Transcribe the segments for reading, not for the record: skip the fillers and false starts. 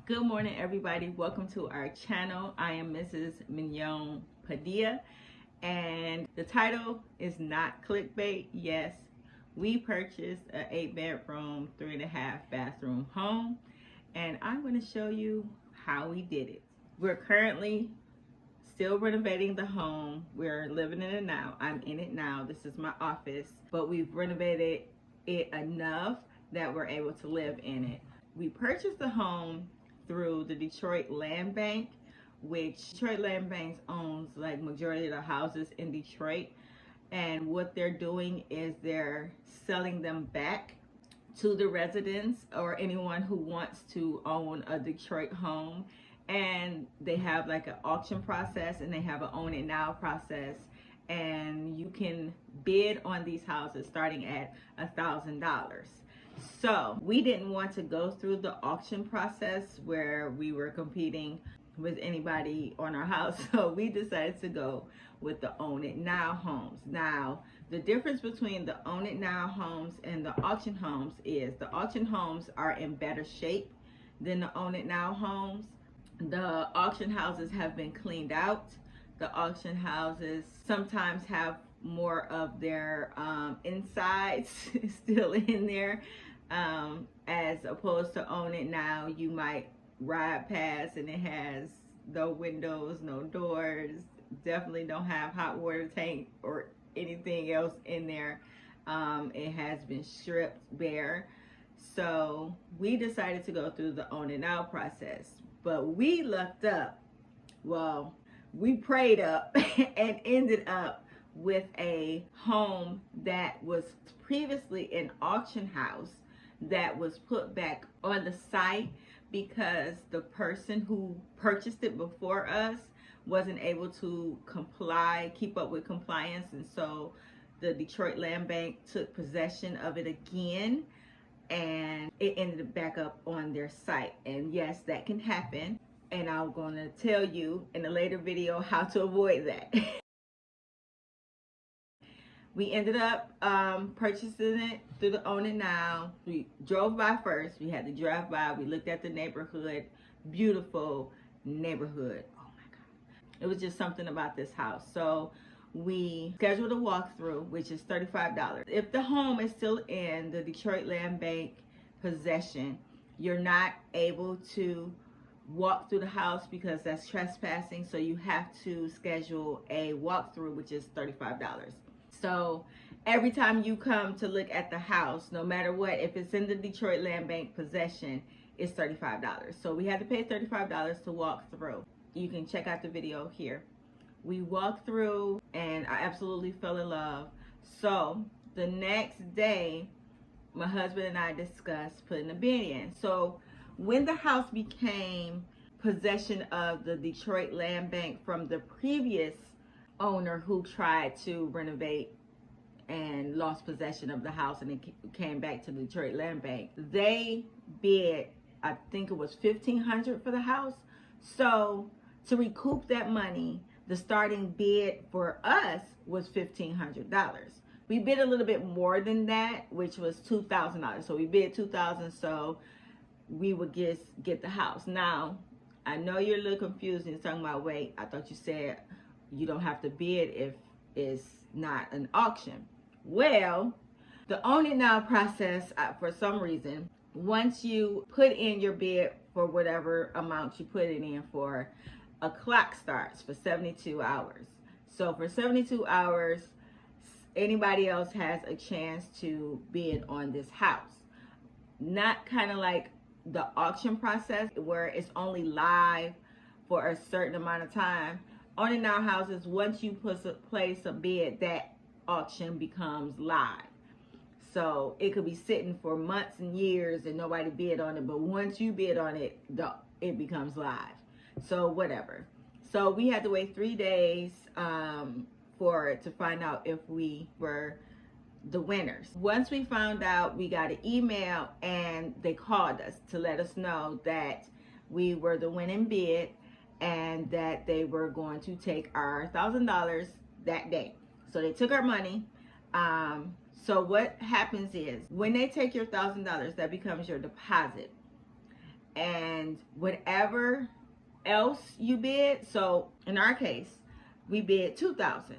Good morning, everybody. Welcome to our channel. I am Mrs. Mignon Padilla, and the title is not clickbait. Yes, we purchased an 8-bedroom, 3.5-bathroom home, and I'm going to show you how we did it. We're currently still renovating the home. We're living in it now. I'm in it now. This is my office, but we've renovated it enough that we're able to live in it. We purchased the home through the Detroit Land Bank, which Detroit Land Bank owns like majority of the houses in Detroit. And what they're doing is they're selling them back to the residents or anyone who wants to own a Detroit home. And they have like an auction process and they have an own it now process. And you can bid on these houses starting at $1,000. So we didn't want to go through the auction process where we were competing with anybody on our house. So we decided to go with the own it now homes. Now, the difference between the own it now homes and the auction homes is the auction homes are in better shape than the own it now homes. The auction houses have been cleaned out. The auction houses sometimes have more of their insides still in there, as opposed to own it now. You might ride past and it has no windows, no doors, definitely don't have hot water tank or anything else in there. It has been stripped bare. So we decided to go through the own it now process, but we lucked up. Well, we prayed up and ended up with a home that was previously an auction house that was put back on the site because the person who purchased it before us wasn't able to keep up with compliance, and so the Detroit Land Bank took possession of it again and it ended back up on their site. And yes, that can happen, and I'm going to tell you in a later video how to avoid that. We ended up purchasing it through the own it now. We drove by first. We had to drive by. We looked at the neighborhood. Beautiful neighborhood. Oh my God. It was just something about this house. So we scheduled a walkthrough, which is $35. If the home is still in the Detroit Land Bank possession, you're not able to walk through the house because that's trespassing. So you have to schedule a walkthrough, which is $35. So every time you come to look at the house, no matter what, if it's in the Detroit Land Bank possession, it's $35. So we had to pay $35 to walk through. You can check out the video here. We walked through and I absolutely fell in love. So the next day, my husband and I discussed putting a bid in. So when the house became possession of the Detroit Land Bank from the previous owner who tried to renovate and lost possession of the house and it came back to the Detroit Land Bank, they bid, I think it was $1,500 for the house. So to recoup that money, the starting bid for us was $1,500. We bid a little bit more than that, which was $2,000. So we bid $2,000 so we would get the house. Now, I know you're a little confused and you're talking about, wait, I thought you said you don't have to bid if it's not an auction. Well, the own it now process, for some reason, once you put in your bid for whatever amount you put it in for, a clock starts for 72 hours. So for 72 hours, anybody else has a chance to bid on this house. Not kind of like the auction process where it's only live for a certain amount of time. On it now houses, once you place a bid, that auction becomes live. So it could be sitting for months and years and nobody bid on it, but once you bid on it, it becomes live. So whatever. So we had to wait 3 days to find out if we were the winners. Once we found out, we got an email and they called us to let us know that we were the winning bid and that they were going to take our $1,000 that day. So they took our money. So what happens is when they take your $1,000, that becomes your deposit. and whatever else you bid. So in our case, we bid $2,000.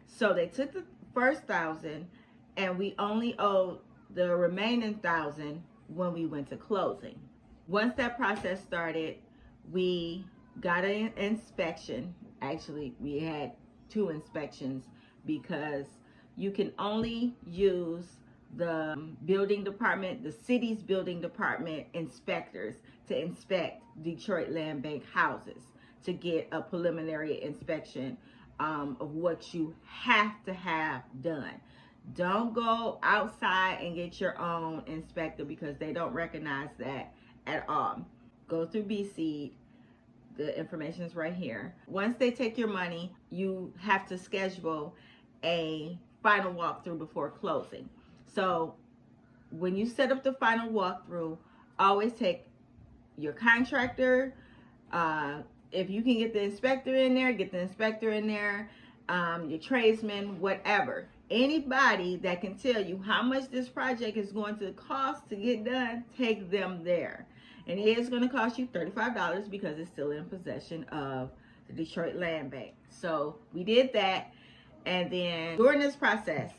So they took the first $1,000 and we only owed the remaining $1,000 when we went to closing. Once that process started, we got an inspection. Actually, we had 2 inspections because you can only use the building department, the city's building department inspectors to inspect Detroit Land Bank houses to get a preliminary inspection of what you have to have done. Don't go outside and get your own inspector because they don't recognize that at all. Go through BC. The information is right here. Once they take your money, you have to schedule a final walkthrough before closing. So when you set up the final walkthrough, always take your contractor. If you can get the inspector in there, get the inspector in there. Your tradesman, whatever. Anybody that can tell you how much this project is going to cost to get done, take them there. And it is going to cost you $35 because it's still in possession of the Detroit Land Bank. So we did that. And then during this process,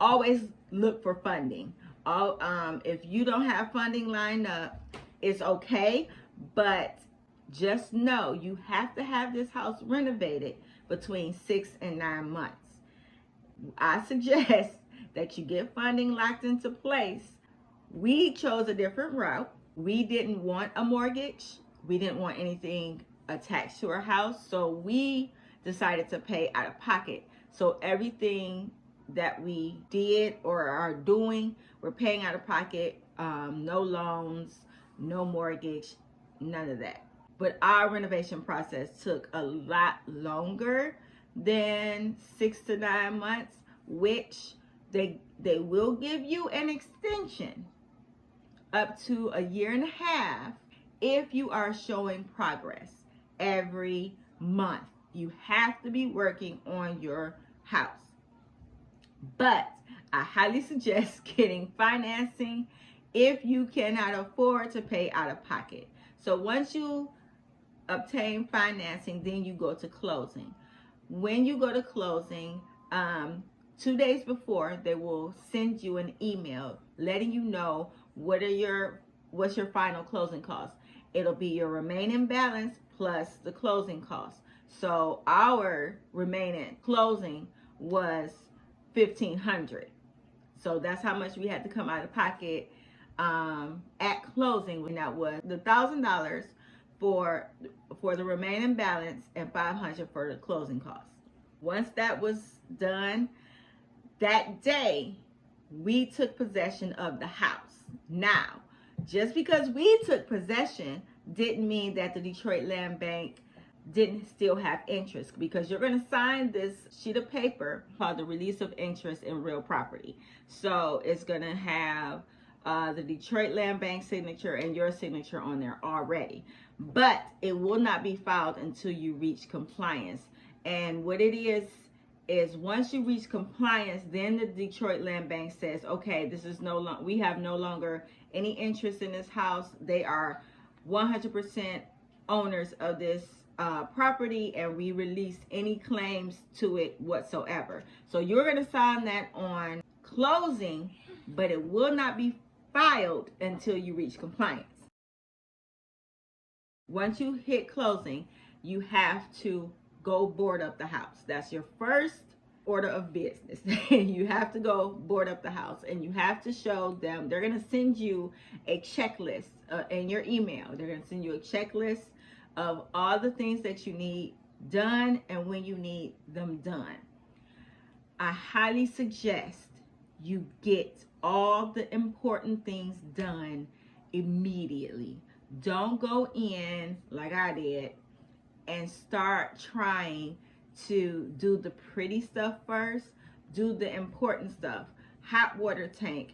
always look for funding. If you don't have funding lined up, it's okay. But just know you have to have this house renovated between 6 and 9 months. I suggest that you get funding locked into place. We chose a different route. We didn't want a mortgage. We didn't want anything attached to our house. So we decided to pay out of pocket. So everything that we did or are doing, we're paying out of pocket. No loans, no mortgage, none of that. But our renovation process took a lot longer than 6 to 9 months, which they will give you an extension up to 1.5 years if you are showing progress every month. You have to be working on your house. But I highly suggest getting financing if you cannot afford to pay out of pocket. So once you obtain financing, then you go to closing. When you go to closing, 2 days before, they will send you an email letting you know what's your final closing cost. It'll be your remaining balance plus the closing cost. So our remaining closing was $1,500. So that's how much we had to come out of pocket at closing. And that was the $1,000 for the remaining balance and $500 for the closing costs. Once that was done, that day we took possession of the house. Now, just because we took possession didn't mean that the Detroit Land Bank didn't still have interest, because you're going to sign this sheet of paper called the release of interest in real property. So it's going to have the Detroit Land Bank signature and your signature on there already, but it will not be filed until you reach compliance. And what it is once you reach compliance, then the Detroit Land Bank says, okay, this is we have no longer any interest in this house. They are 100% owners of this property, and we release any claims to it whatsoever. So you're going to sign that on closing, but it will not be filed until you reach compliance. Once you hit closing, you have to go board up the house. That's your first order of business. You have to go board up the house, and you have to show them. They're going to send you a checklist in your email. They're going to send you a checklist of all the things that you need done and when you need them done. I highly suggest you get all the important things done immediately. Don't go in like I did and start trying to do the pretty stuff first. Do the important stuff. Hot water tank,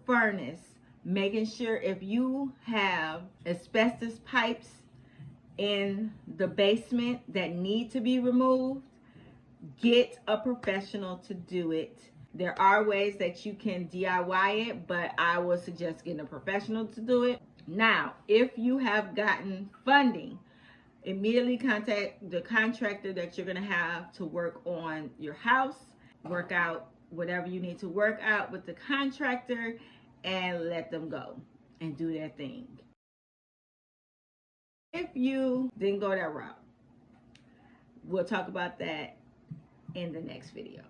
furnace, making sure if you have asbestos pipes in the basement that need to be removed, get a professional to do it. There are ways that you can DIY it, but I would suggest getting a professional to do it. Now, if you have gotten funding, immediately contact the contractor that you're going to have to work on your house. Work out whatever you need to work out with the contractor and let them go and do their thing. If you didn't go that route, we'll talk about that in the next video.